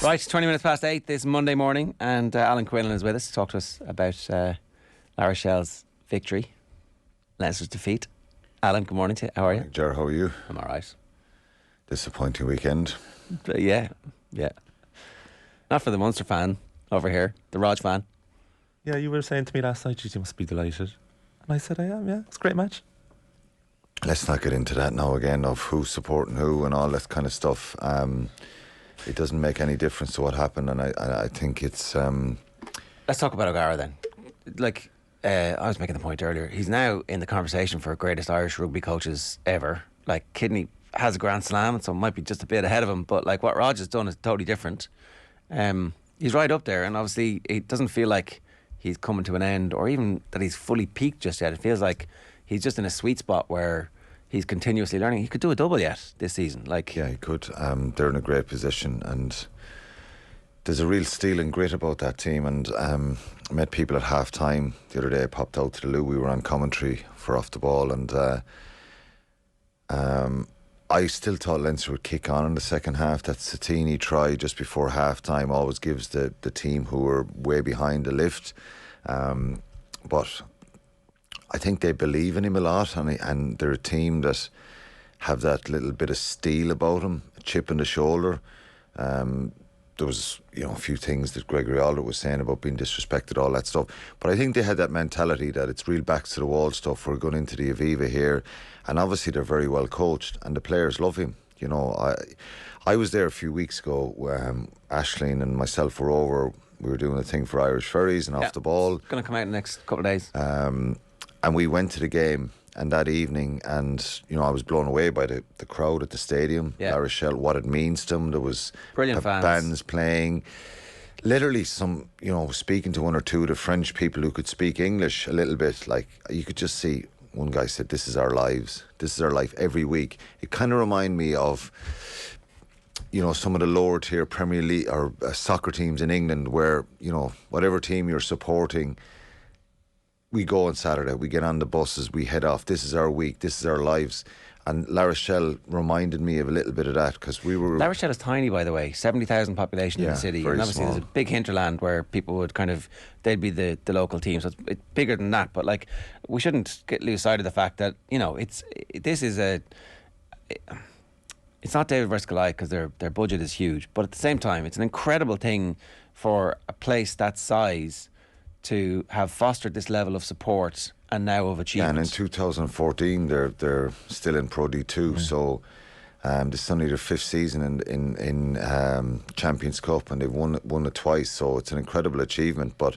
Right, 20 minutes past 8 this Monday morning, and Alan Quinlan is with us to talk to us about Rochelle's victory, Leinster's defeat. Alan, good morning to you. How are you? Ger, how are you? I'm all right. Disappointing weekend. Yeah. Not for the Munster fan over here, the Rog fan. Yeah, you were saying to me last night, geez, you must be delighted. And I said, I am, yeah. It's a great match. Let's not get into that now again of who's supporting who and all that kind of stuff. It doesn't make any difference to what happened, and I think it's... Let's talk about O'Gara then. I was making the point earlier, he's now in the conversation for greatest Irish rugby coaches ever. Kidney has a Grand Slam, so it might be just a bit ahead of him, but what Rog has done is totally different. He's right up there, and obviously it doesn't feel like he's coming to an end, or even that he's fully peaked just yet. It feels like he's just in a sweet spot where he's continuously learning. He could do a double yet this season. Yeah, he could. They're in a great position, and there's a real steel and grit about that team. And I met people at half time the other day. I popped out to the loo. We were on commentary for Off the Ball, and I still thought Leinster would kick on in the second half. That Satini try just before half time always gives the team who were way behind a lift. But I think they believe in him a lot, and they're a team that have that little bit of steel about them, a chip in the shoulder. There was, a few things that Gregory Alder was saying about being disrespected, all that stuff. But I think they had that mentality that it's real backs to the wall stuff. We're going into the Aviva here, and obviously they're very well coached, and the players love him. I was there a few weeks ago. Aisling and myself were over. We were doing a thing for Irish Ferries and Off the Ball. It's going to come out in the next couple of days. And we went to the game, and that evening, and I was blown away by the crowd at the stadium. Yeah. La Rochelle, what it means to them. There was brilliant fans. Bands playing. Literally some, speaking to one or two of the French people who could speak English a little bit. You could just see, one guy said, "This is our lives. This is our life every week." It kind of reminded me of, some of the lower tier Premier League or soccer teams in England where, whatever team you're supporting, we go on Saturday, we get on the buses, we head off. This is our week, this is our lives. And La Rochelle reminded me of a little bit of that, because we were... La Rochelle is tiny, by the way, 70,000 population in the city, and obviously small. There's a big hinterland where people would they'd be the local team, so it's bigger than that. But we shouldn't lose sight of the fact that it's not David versus Goliath, because their budget is huge, but at the same time it's an incredible thing for a place that size to have fostered this level of support and now of achievement. And in 2014 they're still in Pro D2, so this is only their fifth season in Champions Cup, and they've won it twice, so it's an incredible achievement. But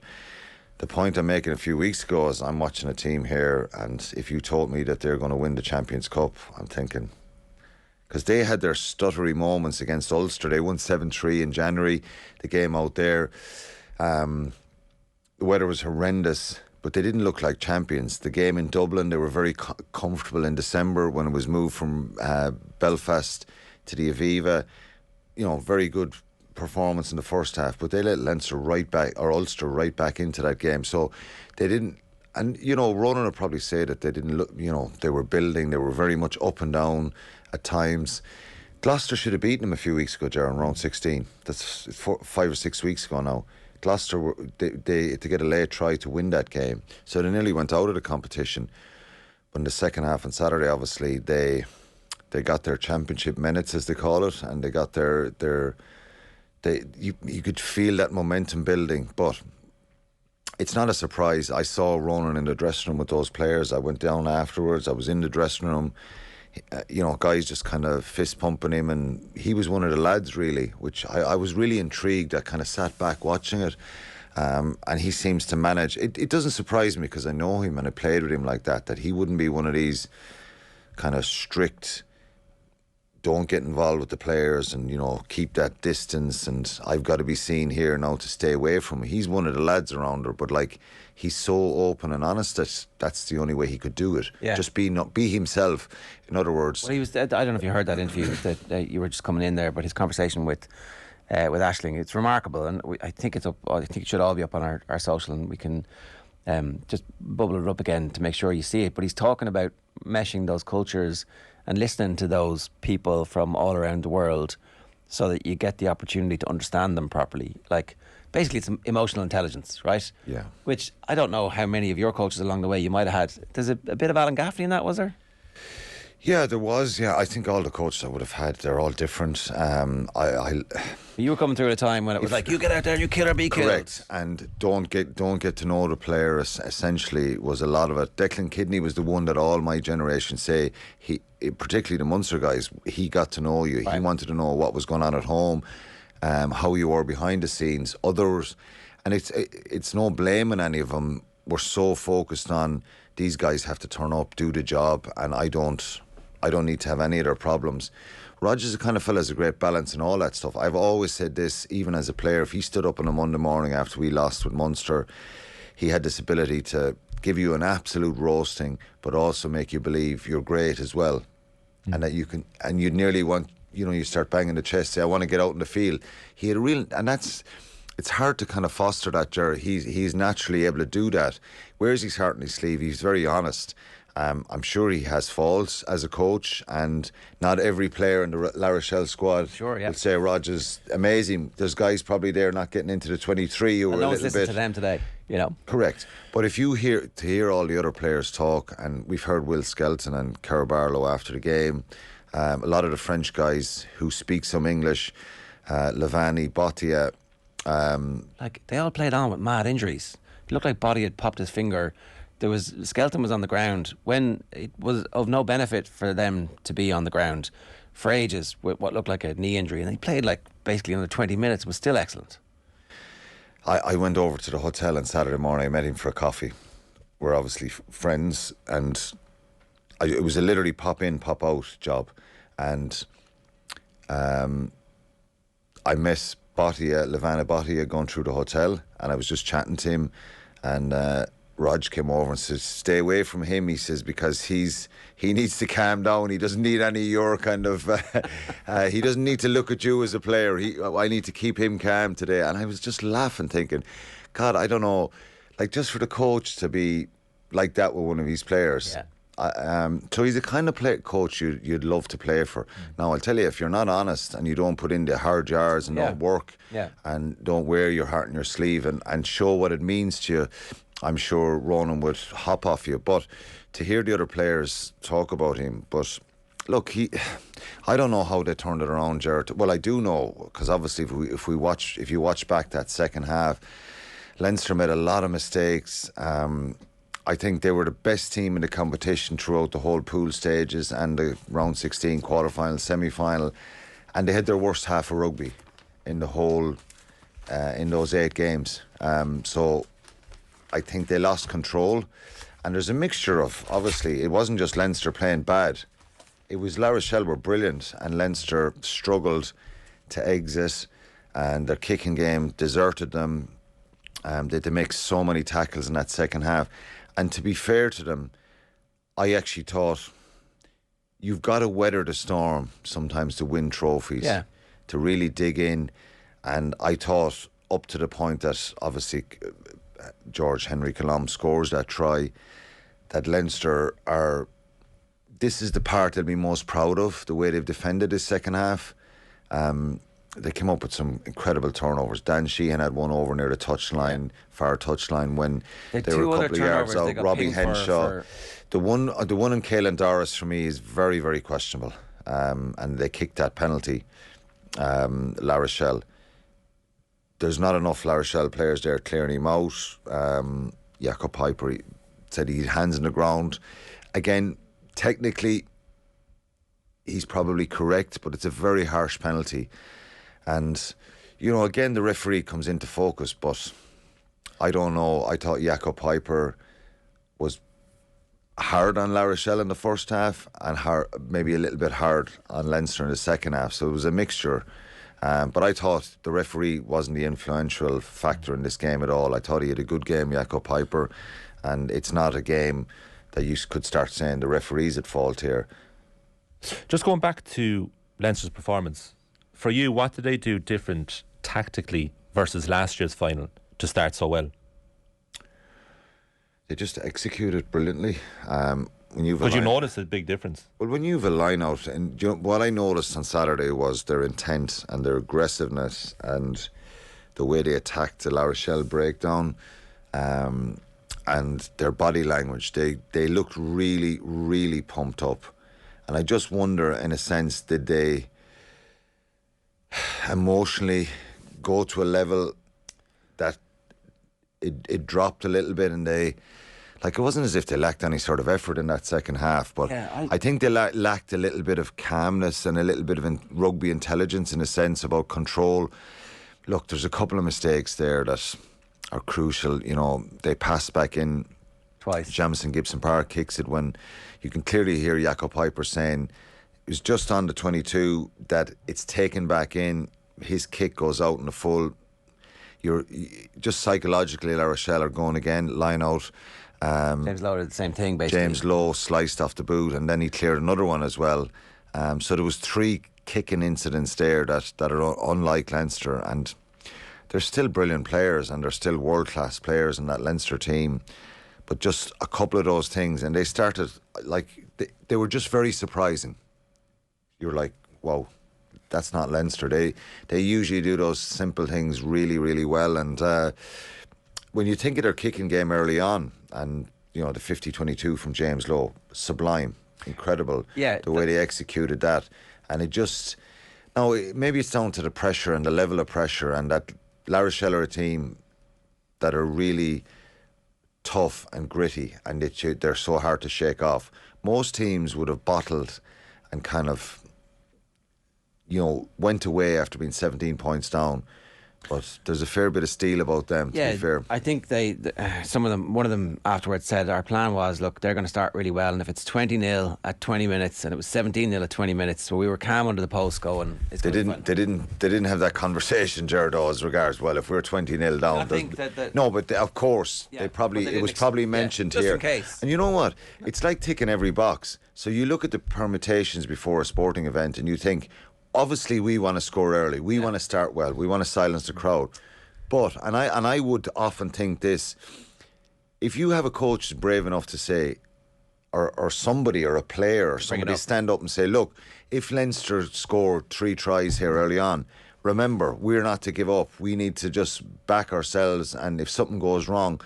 the point I'm making a few weeks ago is I'm watching a team here, and if you told me that they're going to win the Champions Cup, I'm thinking, because they had their stuttery moments against Ulster. They won 7-3 in January, the game out there. The weather was horrendous, but they didn't look like champions. The game in Dublin, they were very comfortable in December when it was moved from Belfast to the Aviva. Very good performance in the first half, but they let Ulster right back into that game. So they didn't, and Ronan would probably say that they didn't look, they were building, they were very much up and down at times. Gloucester should have beaten them a few weeks ago, Jaron, round 16. That's 5 or 6 weeks ago now. Gloucester, they to get a late try to win that game, so they nearly went out of the competition. But in the second half on Saturday, obviously they got their championship minutes, as they call it, and they got you could feel that momentum building. But it's not a surprise. I saw Ronan in the dressing room with those players. I went down afterwards. I was in the dressing room. Guys just kind of fist pumping him, and he was one of the lads, really, which I was really intrigued. I kind of sat back watching it, and he seems to manage. It doesn't surprise me, because I know him and I played with him like that he wouldn't be one of these kind of strict, don't get involved with the players and, keep that distance, and I've got to be seen here now to stay away from him. He's one of the lads around her, but he's so open and honest that that's the only way he could do it. Yeah. Just be himself. In other words... Well, I don't know if you heard that interview that you were just coming in there, but his conversation with Aisling, it's remarkable, and I think it's up. I think it should all be up on our social, and we can just bubble it up again to make sure you see it. But he's talking about meshing those cultures and listening to those people from all around the world so that you get the opportunity to understand them properly. Like, basically, it's emotional intelligence, right? Yeah. Which I don't know how many of your coaches along the way you might have had. There's a bit of Alan Gaffney in that, was there? Yeah, there was. Yeah, I think all the coaches I would have had, they're all different. You were coming through at a time when it was like, you get out there and you kill or be killed. Correct, and don't get to know the player. Essentially, was a lot of it. Declan Kidney was the one that all my generation say particularly the Munster guys. He got to know you. Right. He wanted to know what was going on at home, how you were behind the scenes. Others, and it's no blaming any of them. We're so focused on these guys have to turn up, do the job, and I don't need to have any of their problems. Roger's the kind of fella has a great balance and all that stuff. I've always said this, even as a player, if he stood up on a Monday morning after we lost with Munster, he had this ability to give you an absolute roasting, but also make you believe you're great as well. And that you can, and you'd nearly want, you start banging the chest, say, I want to get out in the field. He had a real, and it's hard to kind of foster that, Ger. He's naturally able to do that. Wears his heart in his sleeve. He's very honest. I'm sure he has faults as a coach, and not every player in the La Rochelle squad will say Roger's amazing. There's guys probably there not getting into the 23 who are a little bit. To them today, Correct. But if you hear all the other players talk, and we've heard Will Skelton and Kerr Barlow after the game, a lot of the French guys who speak some English, Lavani, Bottia. They all played on with mad injuries. It looked like Bottia had popped his finger. Skelton was on the ground when it was of no benefit for them to be on the ground for ages with what looked like a knee injury, and he played basically under 20 minutes. It was still excellent. I went over to the hotel on Saturday morning. I met him for a coffee. We're obviously friends, and it was a literally pop in, pop out job, and I met Lavana Bottia going through the hotel, and I was just chatting to him, and Rog came over and said, stay away from him, he says, because he needs to calm down. He doesn't need any of your kind of he doesn't need to look at you as a player. I need to keep him calm today. And I was just laughing, thinking, God, I don't know, just for the coach to be like that with one of his players. So he's the kind of coach you'd love to play for. Now I'll tell you, if you're not honest and you don't put in the hard yards and don't work and don't wear your heart in your sleeve and show what it means to you, I'm sure Ronan would hop off you. But to hear the other players talk about him, but look, I don't know how they turned it around, Jared. Well, I do know, because obviously if you watch back that second half, Leinster made a lot of mistakes. I think they were the best team in the competition throughout the whole pool stages and the round 16 quarterfinal, semi-final, and they had their worst half of rugby in the whole in those 8 games. So I think they lost control, and there's a mixture of, obviously it wasn't just Leinster playing bad, it was La Rochelle were brilliant and Leinster struggled to exit, and their kicking game deserted them. They had to make so many tackles in that second half, and to be fair to them, I actually thought you've got to weather the storm sometimes to win trophies, to really dig in. And I thought up to the point that obviously George Henry Colomb scores that try, that Leinster this is the part they'll be most proud of, the way they've defended this second half. They came up with some incredible turnovers. Dan Sheehan had one over near the touchline, far touchline, when they were a couple of yards out. Robbie Henshaw. The one in Caelan Doris for me is very, very questionable. And they kicked that penalty, La Rochelle. There's not enough La Rochelle players there clearing him out. Jakob Piper said he had hands on the ground. Again, technically, he's probably correct, but it's a very harsh penalty. And, again, the referee comes into focus, but I don't know. I thought Jakob Piper was hard on La Rochelle in the first half and maybe a little bit hard on Leinster in the second half. So it was a mixture. But I thought the referee wasn't the influential factor in this game at all. I thought he had a good game, Jakob Piper, and it's not a game that you could start saying the referee's at fault here. Just going back to Leinster's performance, for you, what did they do different tactically versus last year's final to start so well? They just executed brilliantly. But you notice a big difference. Well, when you've a line out, and what I noticed on Saturday was their intent and their aggressiveness and the way they attacked the La Rochelle breakdown, and their body language. They looked really, really pumped up. And I just wonder, in a sense, did they emotionally go to a level that it dropped a little bit, and they, like, it wasn't as if they lacked any sort of effort in that second half, but I think they lacked a little bit of calmness and a little bit of rugby intelligence, in a sense, about control. Look, there's a couple of mistakes there that are crucial. You know, they passed back in twice. Jamison Gibson Park kicks it when you can clearly hear Jakob Piper saying it was just on the 22 that it's taken back in. His kick goes out in the full. You're just psychologically, La Rochelle are going again, line out. James Lowe did the same thing, basically. James Lowe sliced off the boot, and then he cleared another one as well. So there was 3 kicking incidents there that are unlike Leinster, and they're still brilliant players and they're still world-class players in that Leinster team. But just a couple of those things, and they started, like, they were just very surprising. You're like, wow, that's not Leinster. They usually do those simple things really, really well. And when you think of their kicking game early on, and, you know, the 50-22 from James Lowe, sublime, incredible, the way they executed that. And it just, now, maybe it's down to the pressure and the level of pressure, and that La Rochelle are a team that are really tough and gritty, and they're so hard to shake off. Most teams would have bottled and kind of, you know, went away after being 17 points down. But there's a fair bit of steel about them, to be fair. I think one of them afterwards said our plan was, look, they're going to start really well, and if it's 20-0 at 20 minutes, and it was 17-0 at 20 minutes, so we were calm under the post going. They didn't have that conversation, Jared, as regards, well, if we're 20-0 down. I think that no, but of course, it was probably mentioned just here. In case. And you know what? It's like ticking every box. So you look at the permutations before a sporting event, and you think, obviously, we want to score early. We want to start well. We want to silence the crowd. But, and I would often think this, if you have a coach who's brave enough to say, or somebody, or a player, or somebody stand up and say, look, if Leinster score 3 tries here early on, remember, we're not to give up. We need to just back ourselves, and if something goes wrong,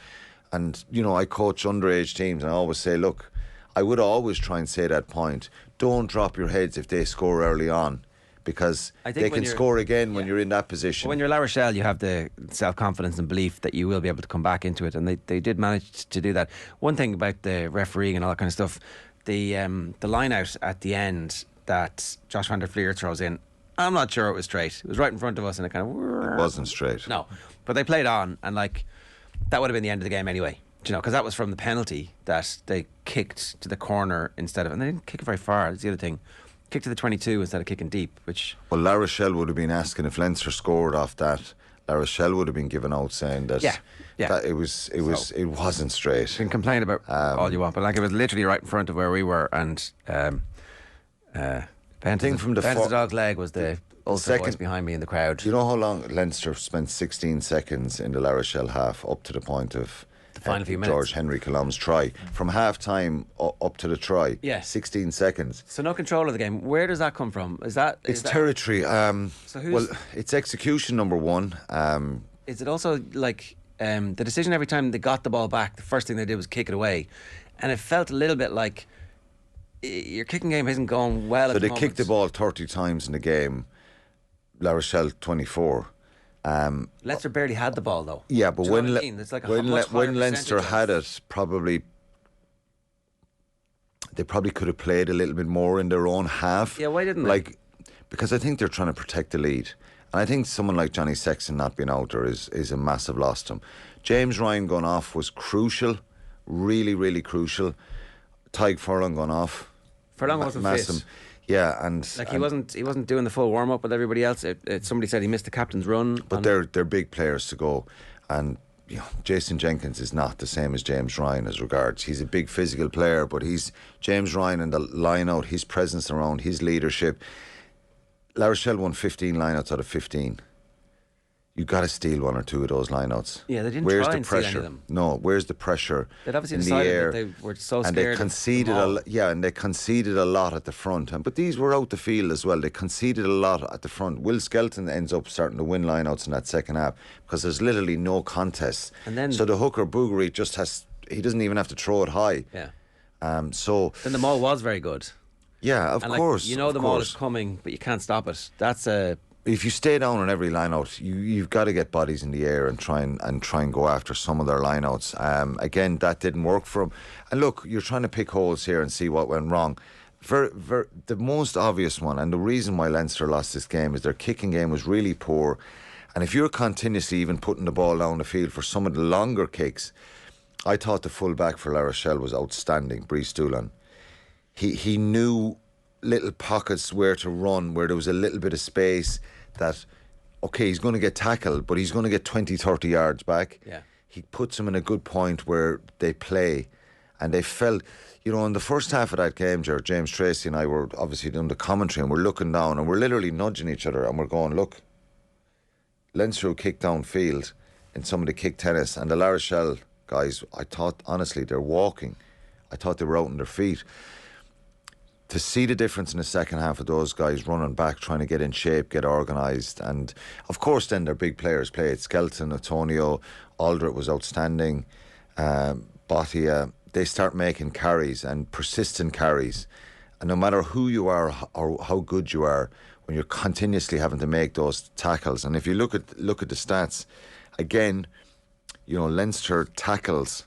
and, you know, I coach underage teams, and I always say, look, I would always try and say that point, don't drop your heads if they score early on, because they can score again when you're in that position. Well, when you're La Rochelle, you have the self-confidence and belief that you will be able to come back into it, and they did manage to do that. One thing about the refereeing and all that kind of stuff, the line out at the end that Josh van der Fleer throws in, I'm not sure it was straight. It was right in front of us, and it kind of... It wasn't straight. No, but they played on, and like that would have been the end of the game anyway. Do you know, because that was from the penalty that they kicked to the corner instead of, and they didn't kick it very far. That's the other thing. Kick to the 22 instead of kicking deep, which... Well, La Rochelle would have been asking if Leinster scored off that. La Rochelle would have been given out saying that, that it wasn't straight. You can complain about all you want, but like it was literally right in front of where we were, and Ben's the dog's leg was the ultimate voice behind me in the crowd. Do you know how long Leinster spent 16 seconds in the La Rochelle half, up to the point of the final few minutes. George Henry Colom's try, from half time up to the try? 16 seconds. So no control of the game. Where does that come from? It's territory. It's execution, number one. Is it also like the decision every time they got the ball back, the first thing they did was kick it away, and it felt a little bit like your kicking game isn't going well. So they kicked the ball 30 times in the game. La Rochelle 24. Leinster barely had the ball though. Yeah, but when Leinster had it, they probably could have played a little bit more in their own half. Yeah, why didn't they? Because I think they're trying to protect the lead, and I think someone like Johnny Sexton not being out there is a massive loss to him. James Ryan going off was crucial, really, really crucial. Tyg Furlong going off. Furlong wasn't fit. Yeah, and he wasn't doing the full warm up with everybody else. Somebody said he missed the captain's run. But they're big players to go, and you know, Jason Jenkins is not the same as James Ryan as regards. He's a big physical player, but James Ryan and the line out, his presence around, his leadership. La Rochelle won 15 lineouts out of 15. you got to steal one or two of those lineouts. Yeah, they didn't Where's try the and steal pressure? any of them. No, where's the pressure? They'd obviously in the decided air? that they were so And scared. they conceded and they conceded a lot at the front. But these were out the field as well. They conceded a lot at the front. Will Skelton ends up starting to win lineouts in that second half because there's literally no contest. And then, so the hooker Bougary he doesn't even have to throw it high. Yeah. So then the maul was very good. Yeah, of course. You know the maul is coming, but you can't stop it. That's a. If you stay down on every lineout, you've got to get bodies in the air and try and go after some of their lineouts. Again, that didn't work for them. And look, you're trying to pick holes here and see what went wrong. The most obvious one, and the reason why Leinster lost this game, is their kicking game was really poor. And if you're continuously even putting the ball down the field for some of the longer kicks, I thought the full back for La Rochelle was outstanding, Brice Doolan. He knew little pockets where to run, where there was a little bit of space that, okay, he's going to get tackled, but he's going to get 20, 30 yards back. Yeah. He puts them in a good point where they play. And they felt, in the first half of that game, James Tracy and I were obviously doing the commentary, and we're looking down and we're literally nudging each other and we're going, look, Leinster kicked downfield in some of the kick tennis, and the La Rochelle guys, I thought, honestly, they're walking. I thought they were out on their feet. To see the difference in the second half of those guys running back, trying to get in shape, get organised, and of course then their big players played. Skelton, Antonio, Aldred was outstanding, Bottia. They start making carries and persistent carries, and no matter who you are or how good you are, when you're continuously having to make those tackles, and if you look at the stats, again, Leinster tackles.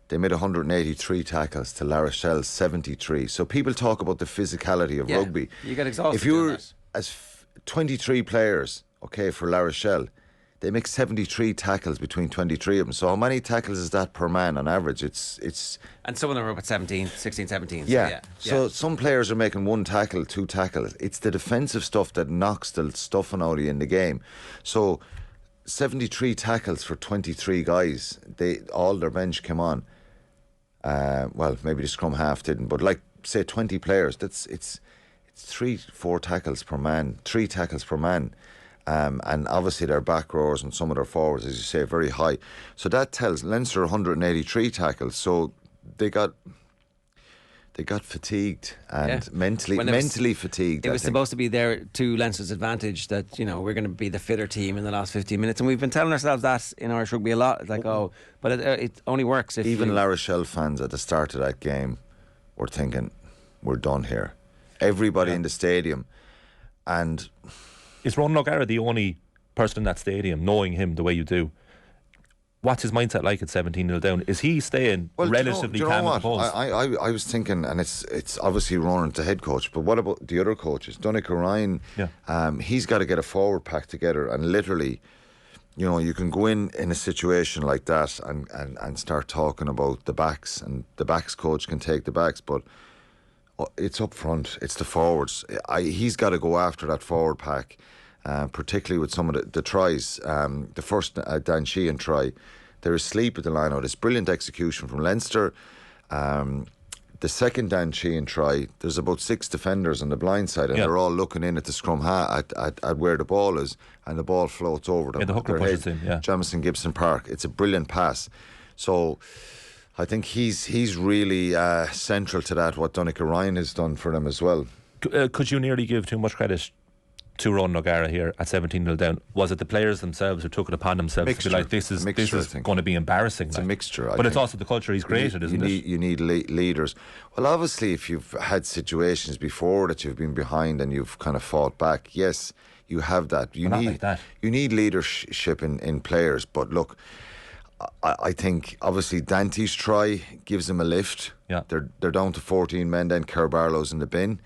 They made 183 tackles to La Rochelle 73. So people talk about the physicality of rugby. You get exhausted. If you're as 23 players, okay, for La Rochelle, they make 73 tackles between 23 of them. So how many tackles is that per man on average? It's and some of them are up at 16, 17. Yeah. So some players are making one tackle, two tackles. It's the defensive stuff that knocks the stuffing out of you in the game. So 73 tackles for 23 guys. All their bench came on. Well, maybe the scrum half didn't, but say 20 players, it's 3-4 tackles per man, 3 tackles per man, and obviously their back rowers and some of their forwards, as you say, very high. So that tells Leinster 183 tackles. So they got fatigued and mentally fatigued. It was supposed to be there to Leinster's advantage that we're going to be the fitter team in the last 15 minutes, and we've been telling ourselves that in Irish rugby a lot. It's like, but it only works if even La Rochelle fans at the start of that game were thinking, we're done here. Everybody in the stadium. And is Ronan O'Gara the only person in that stadium, knowing him the way you do? What's his mindset like at 17-0 down? Is he staying relatively calm and composed? I was thinking, and it's obviously Ronan, the head coach, but what about the other coaches? Donncha Ryan, he's got to get a forward pack together, and literally, you can go in a situation like that and start talking about the backs, and the backs coach can take the backs, but it's up front, it's the forwards. He's got to go after that forward pack. Particularly with some of the tries. The first Dan Sheehan try, they're asleep at the line-out. It's brilliant execution from Leinster. The second Dan Sheehan try, there's about 6 defenders on the blind side, and they're all looking in at the scrum at where the ball is, and the ball floats over them. The hooker pushes in, Jamison Gibson Park. It's a brilliant pass. So I think he's really central to that, what Donncha Ryan has done for them as well. Could you nearly give too much credit to Ronan O'Gara here at 17-0 down? Was it the players themselves who took it upon themselves to be like, this is going to be embarrassing? It's a mixture. But it's also the culture he's created, isn't it? You need leaders. Well, obviously, if you've had situations before that you've been behind and you've kind of fought back, yes, you have that. You need leadership in players. But look, I think obviously Dante's try gives them a lift. Yeah. They're down to 14 men. Then Kerr Barlow's in the bin.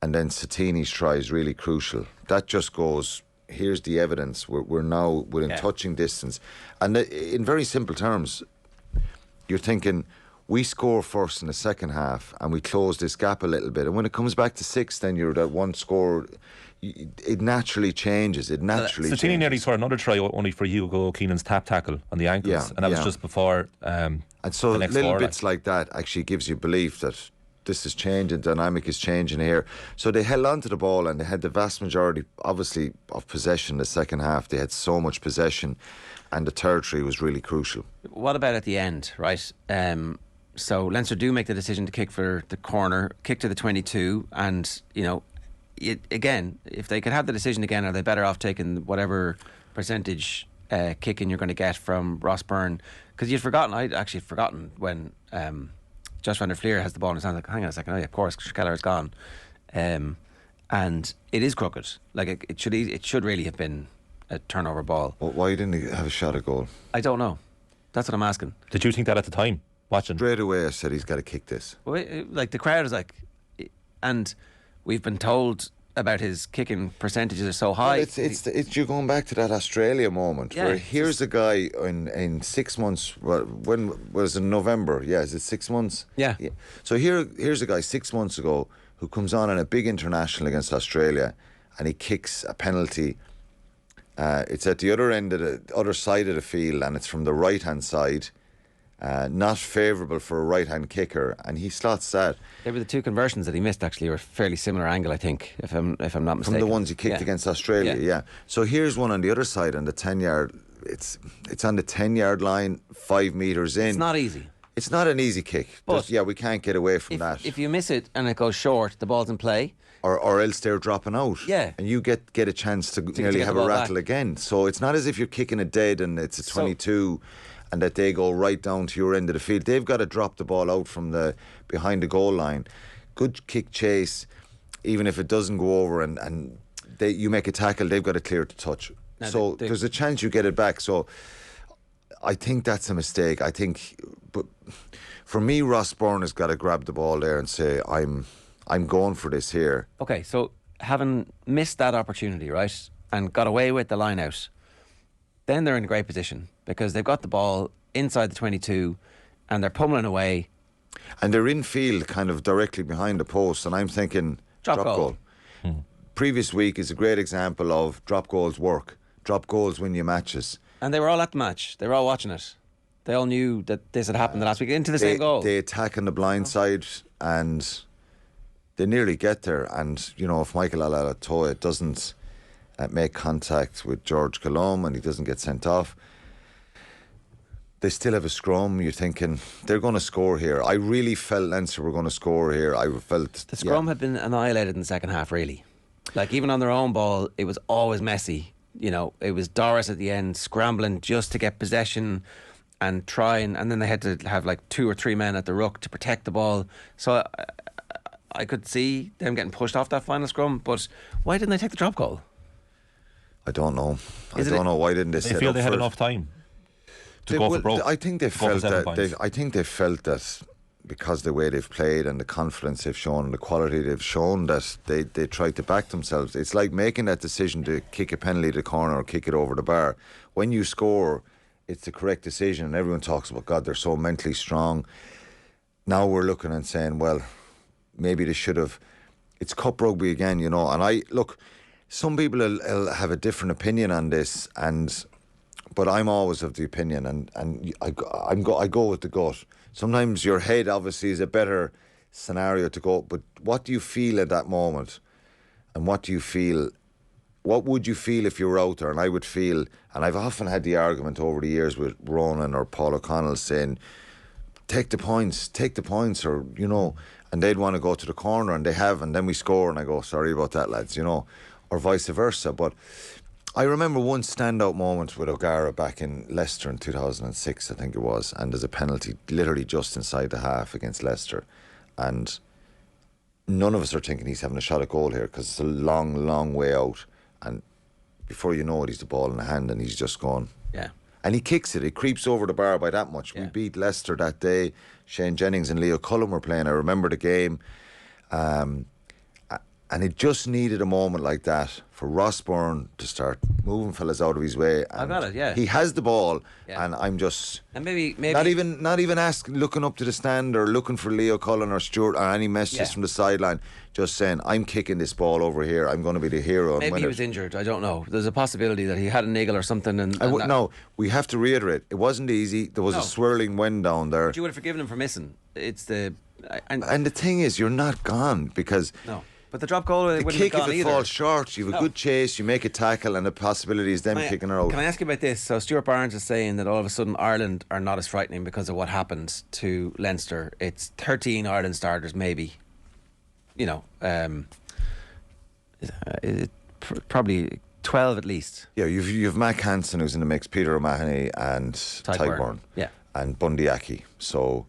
And then Satini's try is really crucial. That just goes, here's the evidence. We're now within touching distance. And in very simple terms, you're thinking, we score first in the second half and we close this gap a little bit. And when it comes back to 6, then you're that one score. It naturally changes. Satini nearly scored another try only for Hugo Keenan's tap tackle on the ankles. And that was just before and so the next little score, bits like that actually gives you belief that this is changing, dynamic is changing here. So they held on to the ball and they had the vast majority, obviously, of possession in the second half. They had so much possession and the territory was really crucial. What about at the end, right? So Leinster do make the decision to kick for the corner, kick to the 22, and, you know, again, if they could have the decision again, are they better off taking whatever percentage kicking you're going to get from Ross Byrne? Because you'd forgotten, I'd actually forgotten when Josh van der Fleer has the ball in his hand, like, hang on a second, of course, Keller is gone. And it is crooked. Like, it should really have been a turnover ball. Well, why didn't he have a shot at goal? I don't know. That's what I'm asking. Did you think that at the time, watching? Straight away I said he's got to kick this. Well, like, the crowd is like, and we've been told about his kicking percentages are so high. Well, it's you going back to that Australia moment where here's a guy in 6 months. When was it, November? Yeah, is it 6 months? Yeah. So here's a guy 6 months ago who comes on in a big international against Australia, and he kicks a penalty. It's at the other end of the other side of the field, and it's from the right hand side. Not favourable for a right-hand kicker, and he slots that. They were the two conversions that he missed. Actually, were a fairly similar angle, I think, if I'm not mistaken. From the ones he kicked against Australia, yeah. So here's one on the other side, on the 10-yard. It's on the 10-yard line, 5 metres in. It's not easy. It's not an easy kick, but we can't get away from that. If you miss it and it goes short, the ball's in play. Or else they're dropping out. Yeah. And you get a chance to nearly have a rattle again. So it's not as if you're kicking it dead and it's a 22. And that they go right down to your end of the field. They've got to drop the ball out from behind the goal line. Good kick chase, even if it doesn't go over and you make a tackle, they've got to clear it to touch. Now so there's a chance you get it back. So I think that's a mistake. But for me, Ross Byrne has got to grab the ball there and say, I'm going for this here. Okay, so having missed that opportunity, right, and got away with the line out, then they're in a great position because they've got the ball inside the 22 and they're pummeling away. And they're in field kind of directly behind the post, and I'm thinking drop goal. Previous week is a great example of drop goals work. Drop goals win you matches. And they were all at the match. They were all watching it. They all knew that this had happened the last week into the same goal. They attack on the blind side and they nearly get there. And, you know, if Michael alato'a doesn't make contact with George Colombe and he doesn't get sent off, they still have a scrum. You're thinking they're going to score here. I really felt Leinster were going to score here. I felt the scrum had been annihilated in the second half, really. Like, even on their own ball, it was always messy. You know, it was Doris at the end scrambling just to get possession and trying, and then they had to have like 2 or 3 men at the ruck to protect the ball. So I could see them getting pushed off that final scrum, but why didn't they take the drop goal? I don't know. I don't know why didn't they set feel up they had for enough time to go for broke. I think they felt that. I think they felt that because of the way they've played and the confidence they've shown and the quality they've shown, that they tried to back themselves. It's like making that decision to kick a penalty to the corner or kick it over the bar. When you score, it's the correct decision, and everyone talks about, God, they're so mentally strong. Now we're looking and saying, well, maybe they should have. It's cup rugby again, you know. And some people will have a different opinion on this, but I'm always of the opinion, and I go with the gut. Sometimes your head obviously is a better scenario to go, but what do you feel at that moment? And what would you feel if you were out there? And I would feel, and I've often had the argument over the years with Ronan or Paul O'Connell saying, take the points, or, you know, and they'd want to go to the corner, and they have, and then we score, and I go, sorry about that, lads, you know, or vice versa. But I remember one standout moment with O'Gara back in Leicester in 2006, I think it was, and there's a penalty literally just inside the half against Leicester, and none of us are thinking he's having a shot at goal here because it's a long, long way out, and before you know it, he's the ball in the hand and he's just gone. Yeah. And he kicks it. It creeps over the bar by that much. Yeah. We beat Leicester that day. Shane Jennings and Leo Cullen were playing. I remember the game. And it just needed a moment like that for Ross Byrne to start moving fellas out of his way. I got it, yeah. He has the ball, and I'm just... And maybe not even looking up to the stand or looking for Leo Cullen or Stuart or any messages from the sideline, just saying, I'm kicking this ball over here. I'm going to be the hero. Maybe he was injured. I don't know. There's a possibility that he had a niggle or something. No, we have to reiterate, it wasn't easy. There was a swirling wind down there. But you would have forgiven him for missing. It's the And the thing is, you're not gone because no. But the drop goal, the kick, if it falls short, you have a good chase, you make a tackle, and the possibility is them kicking her out. Can I ask you about this? So Stuart Barnes is saying that all of a sudden Ireland are not as frightening because of what happened to Leinster. It's 13 Ireland starters, maybe. You know, probably 12 at least. Yeah, you've Mac Hansen who's in the mix, Peter O'Mahony and Tyburn. Yeah. And Bundyaki. So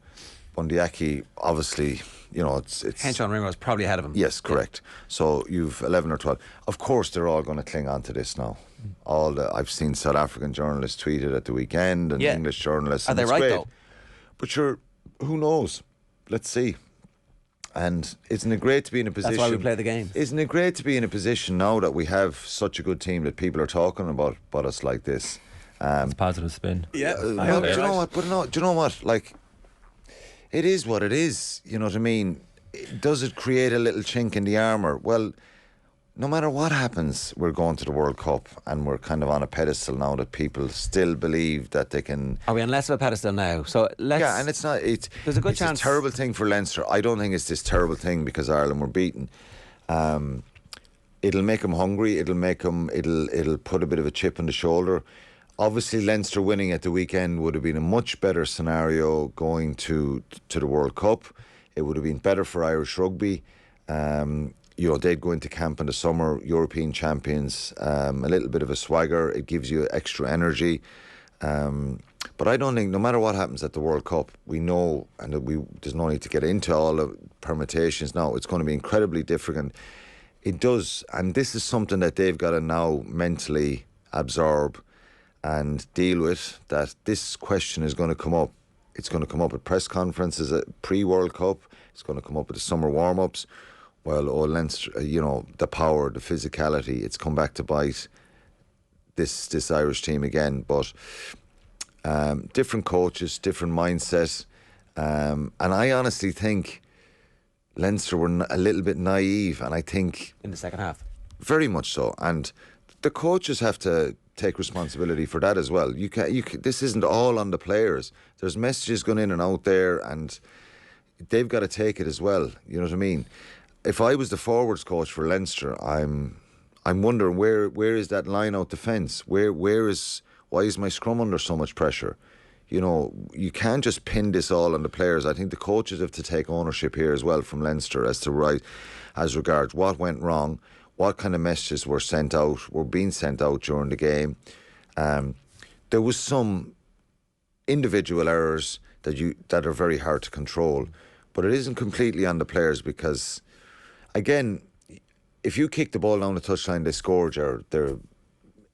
Bundyaki, obviously, you know, it's Henshaw Ringo is probably ahead of him. Yes, correct. So you've 11 or 12. Of course, they're all going to cling on to this now. I've seen South African journalists tweet it at the weekend, and English journalists. Are they right though? But sure, who knows? Let's see. And isn't it great to be in a position? That's why we play the game. Isn't it great to be in a position now that we have such a good team that people are talking about us like this? It's a positive spin. Yeah. Do you know what? But no, do you know what? Like, it is what it is. You know what I mean? Does it create a little chink in the armour? Well, no matter what happens, we're going to the World Cup, and we're kind of on a pedestal now that people still believe that they can. Are we on less of a pedestal now? So let's. Yeah, and it's not. There's a good chance. It's a terrible thing for Leinster. I don't think it's this terrible thing because Ireland were beaten. It'll make them hungry. It'll put a bit of a chip on the shoulder. Obviously, Leinster winning at the weekend would have been a much better scenario going to the World Cup. It would have been better for Irish rugby. You know, they'd go into camp in the summer, European champions, a little bit of a swagger. It gives you extra energy. But I don't think, no matter what happens at the World Cup, we know, and there's no need to get into all the permutations now, it's going to be incredibly different. It does, and this is something that they've got to now mentally absorb and deal with, that this question is going to come up. It's going to come up at press conferences at pre-World Cup. It's going to come up at the summer warm-ups. Well, Leinster, you know, the power, the physicality, it's come back to bite this Irish team again. But different coaches, different mindset. And I honestly think Leinster were a little bit naive, and I think... In the second half? Very much so. And the coaches have to take responsibility for that as well. This isn't all on the players. There's messages going in and out there, and they've got to take it as well. You know what I mean? If I was the forwards coach for Leinster, I'm wondering where is that line out defence? Why is my scrum under so much pressure? You know, you can't just pin this all on the players. I think the coaches have to take ownership here as well from Leinster as regards what went wrong, what kind of messages were being sent out during the game. There was some individual errors that are very hard to control, but it isn't completely on the players because, again, if you kick the ball down the touchline, they score, Gerard.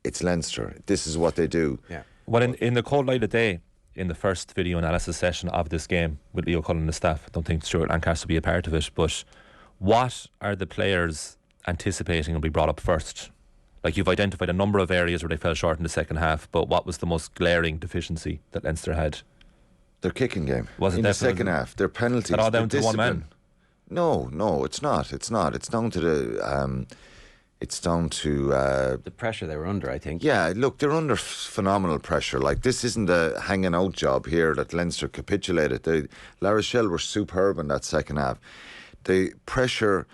It's Leinster. This is what they do. Yeah. Well, in the cold light of day, in the first video analysis session of this game with Leo Cullen and the staff, I don't think Stuart Lancaster will be a part of it, but what are the players anticipating will be brought up first? Like, you've identified a number of areas where they fell short in the second half, but what was the most glaring deficiency that Leinster had? Their kicking game. Was it in the second half? Their penalties. All down to one man? No, it's not. It's not. It's down to the. It's down to the pressure they were under, I think. Yeah, look, they're under phenomenal pressure. Like, this isn't a hanging out job here that Leinster capitulated. La Rochelle were superb in that second half. The pressure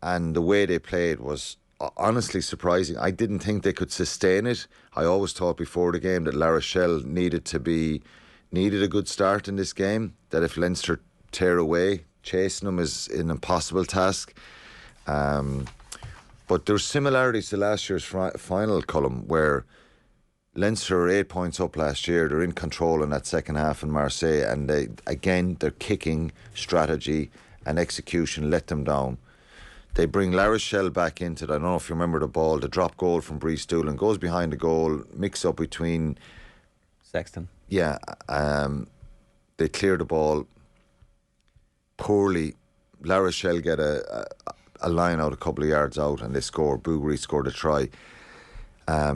and the way they played was honestly surprising. I didn't think they could sustain it. I always thought before the game that La Rochelle needed a good start in this game, that if Leinster tear away, chasing them is an impossible task. But there's similarities to last year's final, Column, where Leinster are 8 points up last year. They're in control in that second half in Marseille, and their kicking strategy and execution let them down. They bring La Rochelle back into it. I don't know if you remember the ball, the drop goal from Brees Doolan goes behind the goal, mix up between Sexton. Yeah, they clear the ball poorly. La Rochelle get a line out a couple of yards out, and they score. Bougary scored a try.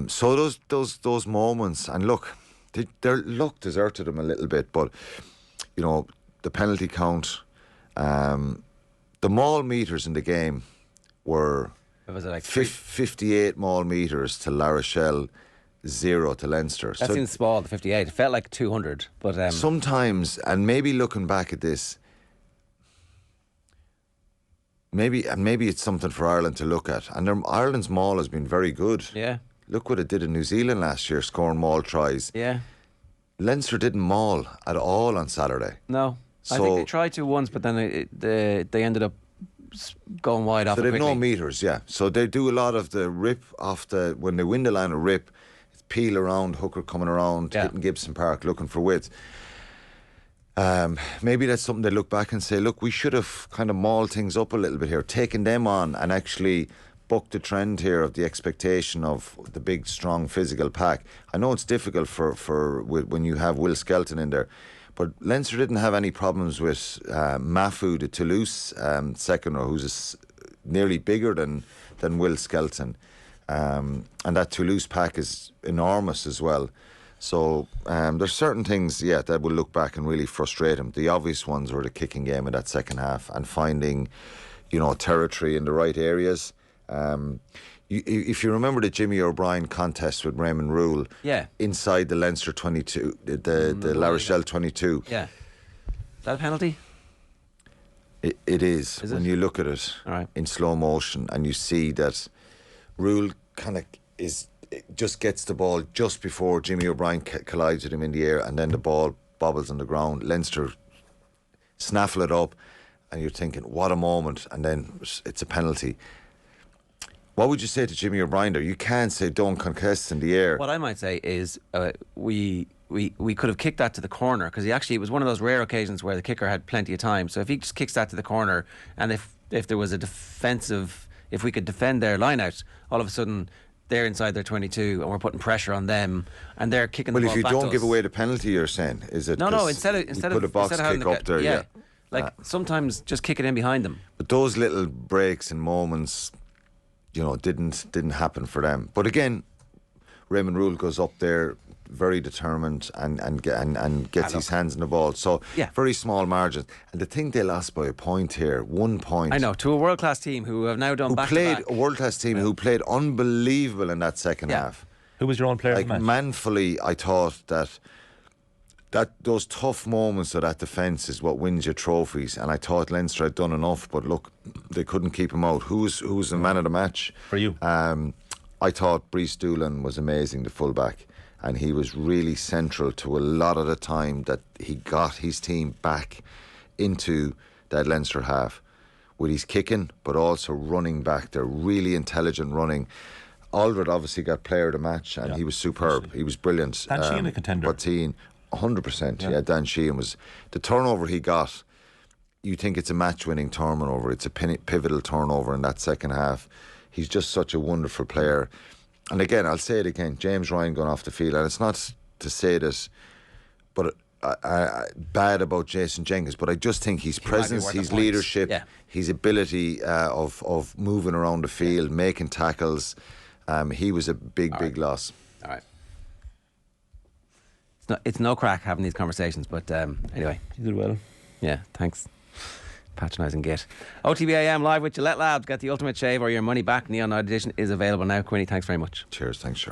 So those moments, and look, their luck deserted them a little bit, but you know, the penalty count, the maul meters in the game were 58 maul meters to La Rochelle, 0 to Leinster. That seems small, the 58. It felt like 200. But sometimes, and maybe looking back at this, maybe it's something for Ireland to look at. And Ireland's maul has been very good. Yeah. Look what it did in New Zealand last year, scoring maul tries. Yeah. Leinster didn't maul at all on Saturday. No. So, I think they tried to once, but then they ended up going wide off so it they've quickly. no meters, yeah. So they do a lot of the rip off when they win the line of rip, it's peel around, hooker coming around, hitting Gibson Park, looking for width. Maybe that's something they look back and say, look, we should have kind of mauled things up a little bit here, taken them on and actually bucked the trend here of the expectation of the big, strong, physical pack. I know it's difficult for when you have Will Skelton in there, but Leinster didn't have any problems with Mafu, the Toulouse second row, who's nearly bigger than Will Skelton. And that Toulouse pack is enormous as well. So there's certain things, that will look back and really frustrate him. The obvious ones were the kicking game in that second half and finding, territory in the right areas. If you remember the Jimmy O'Brien contest with Raymond Rule, inside the Leinster 22, the La Rochelle 22. Yeah. Is that a penalty? It is when you look at it in slow motion and you see that Rule kind of just gets the ball just before Jimmy O'Brien collides with him in the air, and then the ball bobbles on the ground. Leinster snaffle it up and you're thinking, what a moment, and then it's a penalty. What would you say to Jimmy O'Brien there? You can't say don't contest in the air. What I might say is we could have kicked that to the corner, because it was one of those rare occasions where the kicker had plenty of time. So if he just kicks that to the corner, and if there was a defensive, if we could defend their line out, all of a sudden they're inside their 22 and we're putting pressure on them and they're kicking the ball back to us. Well, if you don't give away the penalty, you're saying, is it? No, instead of put a box kick up there, sometimes just kick it in behind them. But those little breaks and moments, didn't happen for them. But again, Raymond Rule goes up there very determined and gets his hands on the ball. So very small margins. And the thing, they lost by a point here, 1 point. I know, to a world class team who have now done back to back. A world class team who played unbelievable in that second half. Who was your own player? Like manfully, I thought that those tough moments of that defence is what wins you trophies. And I thought Leinster had done enough, but look, they couldn't keep him out. Who's the man of the match for you? I thought Brees Doolan was amazing, the fullback, and he was really central to a lot of the time that he got his team back into that Leinster half with his kicking, but also running back. They're really intelligent running. Aldred obviously got player of the match, and he was superb. He was brilliant. Dan Sheehan a contender. 100%. Dan Sheehan was the turnover he got. You think it's a match-winning turnover. It's a pivotal turnover in that second half. He's just such a wonderful player. And again, I'll say it again, James Ryan going off the field, and it's not to say this, but bad about Jason Jenkins, but I just think his presence, his leadership, his ability of moving around the field, making tackles, he was a big loss. All right. It's no crack having these conversations, but anyway. You did well. Yeah, thanks. Patronising git. OTB AM live with Gillette Labs. Get the ultimate shave or your money back. Neon Night Edition is available now. Quinny, thanks very much. Cheers, thanks, sure.